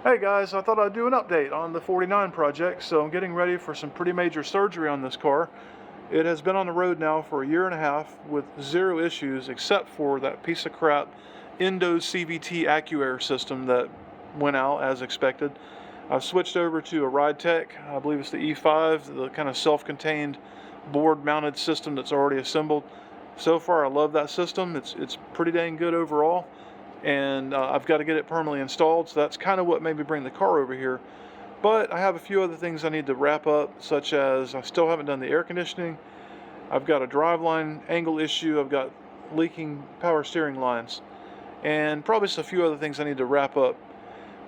Hey guys, I thought I'd do an update on the 49 project. So I'm getting ready for some pretty major surgery on this car. It has been on the road now for a year and a half with zero issues except for that piece of crap Indo CVT AccuAir system that went out as expected. I've switched over to a Ride Tech, I believe it's the E5, the kind of self-contained board mounted system that's already assembled. So far I love that system. It's pretty dang good overall. And I've got to get it permanently installed, so that's kind of what made me bring the car over here. But I have a few other things I need to wrap up, such as I still haven't done the air conditioning. I've got a driveline angle issue. I've got leaking power steering lines, and probably just a few other things I need to wrap up.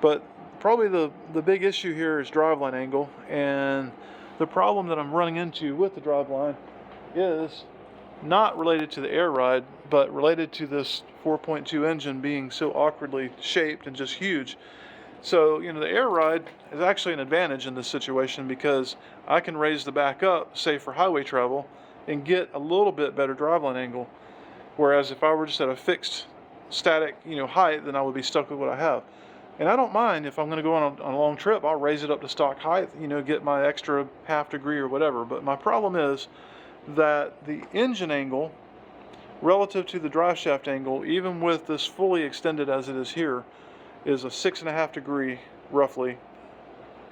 But probably the big issue here is driveline angle, and the problem that I'm running into with the driveline is not related to the air ride, but related to this 4.2 engine being so awkwardly shaped and just huge. So, the air ride is actually an advantage in this situation because I can raise the back up, say for highway travel, and get a little bit better driveline angle. Whereas if I were just at a fixed static, height, then I would be stuck with what I have. And I don't mind if I'm going to go on a long trip, I'll raise it up to stock height, get my extra half degree or whatever. But my problem is that the engine angle relative to the drive shaft angle, even with this fully extended as it is here, is a 6.5 degree roughly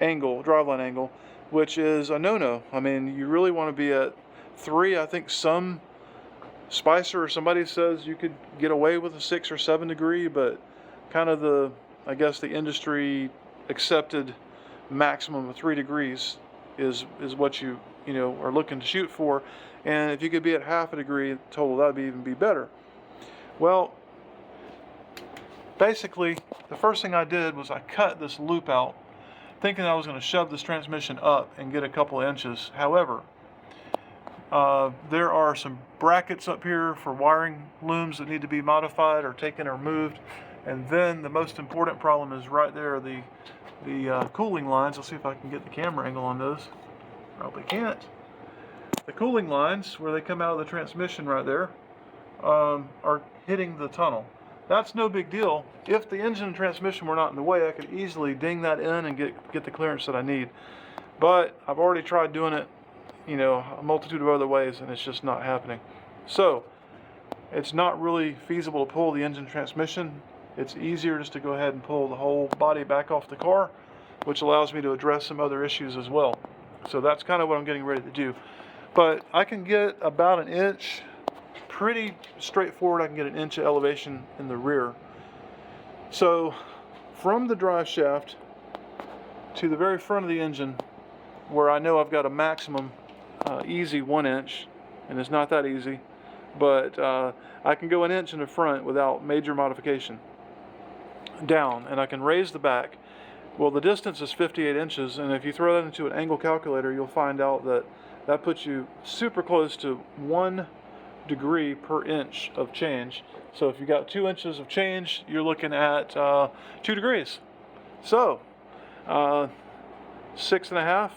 angle, driveline angle, which is a no-no. I mean, you really want to be at 3. I think some Spicer or somebody says you could get away with a 6 or 7 degree, but kind of I guess the industry accepted maximum of 3 degrees is what you are looking to shoot for. And if you could be at half a degree total, that would even be better. Well, basically the first thing I did was I cut this loop out thinking I was going to shove this transmission up and get a couple of inches. However, there are some brackets up here for wiring looms that need to be modified or taken or moved. And then the most important problem is right there, the cooling lines. I'll see if I can get the camera angle on those. Probably can't. The cooling lines, where they come out of the transmission right there, are hitting the tunnel. That's no big deal. If the engine and transmission were not in the way, I could easily ding that in and get the clearance that I need. But I've already tried doing it, a multitude of other ways, and it's just not happening. So it's not really feasible to pull the engine transmission. It's easier just to go ahead and pull the whole body back off the car, which allows me to address some other issues as well. So that's kind of what I'm getting ready to do. But I can get about 1 inch, pretty straightforward. I can get 1 inch of elevation in the rear. So from the drive shaft to the very front of the engine, where I know I've got a maximum easy 1 inch, and it's not that easy, but I can go 1 inch in the front without major modification down, and I can raise the back. Well, the distance is 58 inches, and if you throw that into an angle calculator, you'll find out that puts you super close to 1 degree per inch of change. So if you got 2 inches of change, you're looking at 2 degrees. So 6.5,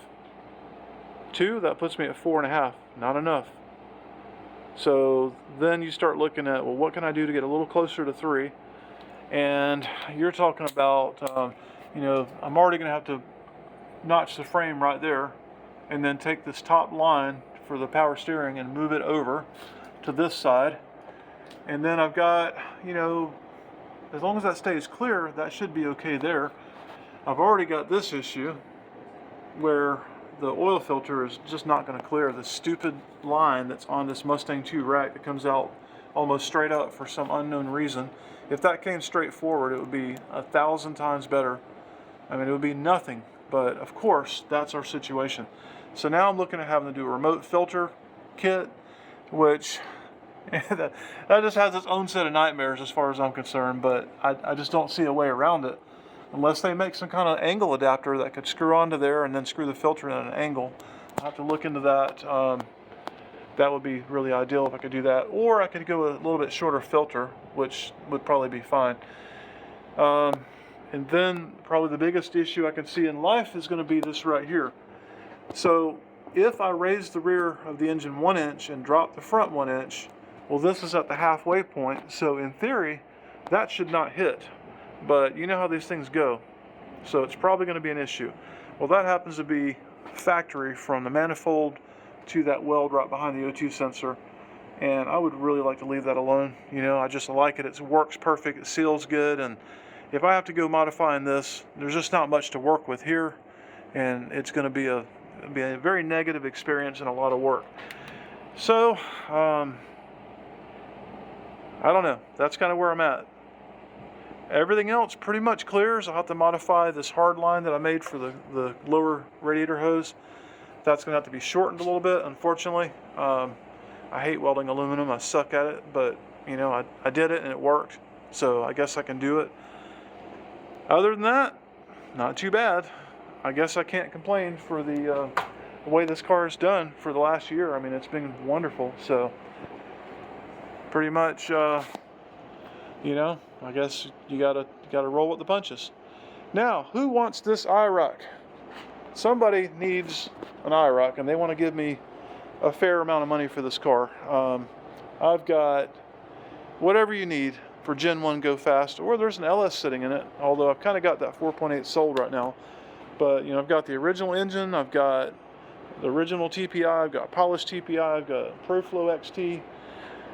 2, that puts me at 4.5. Not enough. So then you start looking at, well, what can I do to get a little closer to 3? And you're talking about, I'm already going to have to notch the frame right there, and then take this top line for the power steering and move it over to this side. And then I've got, as long as that stays clear, that should be okay there. I've already got this issue where the oil filter is just not going to clear. The stupid line that's on this Mustang 2 rack that comes out almost straight up for some unknown reason. If that came straight forward, it would be 1,000 times better. I mean, it would be nothing. But of course, that's our situation. So now I'm looking at having to do a remote filter kit, which that just has its own set of nightmares as far as I'm concerned. But I just don't see a way around it unless they make some kind of angle adapter that could screw onto there and then screw the filter in at an angle. I'll have to look into that. That would be really ideal if I could do that. Or I could go a little bit shorter filter, which would probably be fine. And then probably the biggest issue I can see in life is going to be this right here. So if I raise the rear of the engine 1 inch and drop the front 1 inch, well, this is at the halfway point. So in theory, that should not hit. But you know how these things go. so it's probably going to be an issue. Well, that happens to be factory from the manifold to that weld right behind the O2 sensor, and I would really like to leave that alone. You know, I just like it. It works perfect. It seals good, and if I have to go modifying this, there's just not much to work with here, and it's going to be a very negative experience and a lot of work. So I don't know. That's kind of where I'm at. Everything else pretty much clears. I'll have to modify this hard line that I made for the lower radiator hose. That's going to have to be shortened a little bit, unfortunately. I hate welding aluminum. I suck at it, but you know, I did it and it worked. So I guess I can do it. Other than that, not too bad. I guess I can't complain for the way this car is done for the last year. I mean, it's been wonderful. So pretty much, you know, I guess you gotta roll with the punches. Now, who wants this Iroc? Somebody needs an Iroc, and they want to give me a fair amount of money for this car. I've got whatever you need for Gen 1 Go Fast, or there's an LS sitting in it, although I've kind of got that 4.8 sold right now. But, you know, I've got the original engine, I've got the original TPI, I've got polished TPI, I've got ProFlow XT.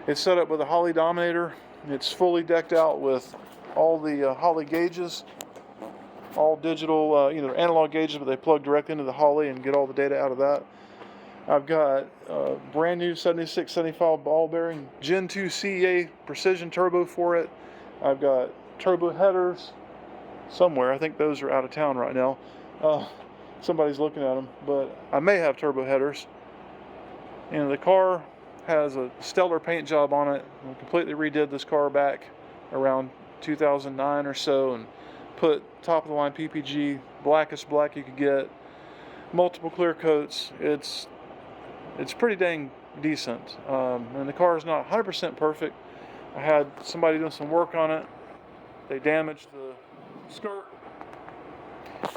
It's set up with a Holley Dominator. It's fully decked out with all the Holley gauges, all digital, you know, analog gauges, but they plug directly into the Holley and get all the data out of that. I've got a brand new 7675 ball bearing Gen 2 CEA precision turbo for it. I've got turbo headers somewhere. I think those are out of town right now. Somebody's looking at them, but I may have turbo headers. And the car has a stellar paint job on it. I completely redid this car back around 2009 or so and put top of the line PPG, blackest black you could get, multiple clear coats. It's pretty dang decent. And the car is not 100% perfect. I had somebody doing some work on it. They damaged the skirt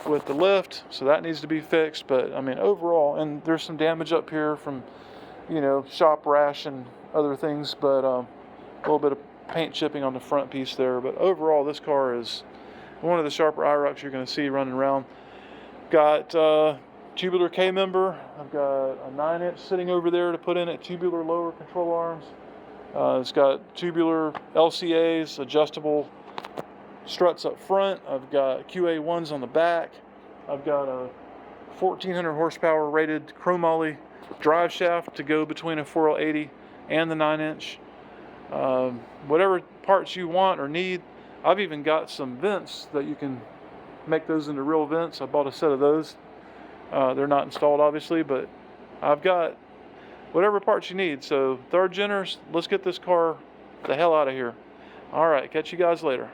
with the lift, so that needs to be fixed. But I mean, overall, and there's some damage up here from, you know, shop rash and other things, but a little bit of paint chipping on the front piece there. But overall, this car is one of the sharper Irocs you're going to see running around. Got tubular K-member. I've got a 9-inch sitting over there to put in it, tubular lower control arms. It's got tubular LCAs, adjustable struts up front. I've got QA1s on the back. I've got a 1400 horsepower rated chromoly drive shaft to go between a 4L80 and the 9-inch. Whatever parts you want or need. I've even got some vents that you can make those into real vents. I bought a set of those. They're not installed, obviously, but I've got whatever parts you need. So, third geners, let's get this car the hell out of here. All right, catch you guys later.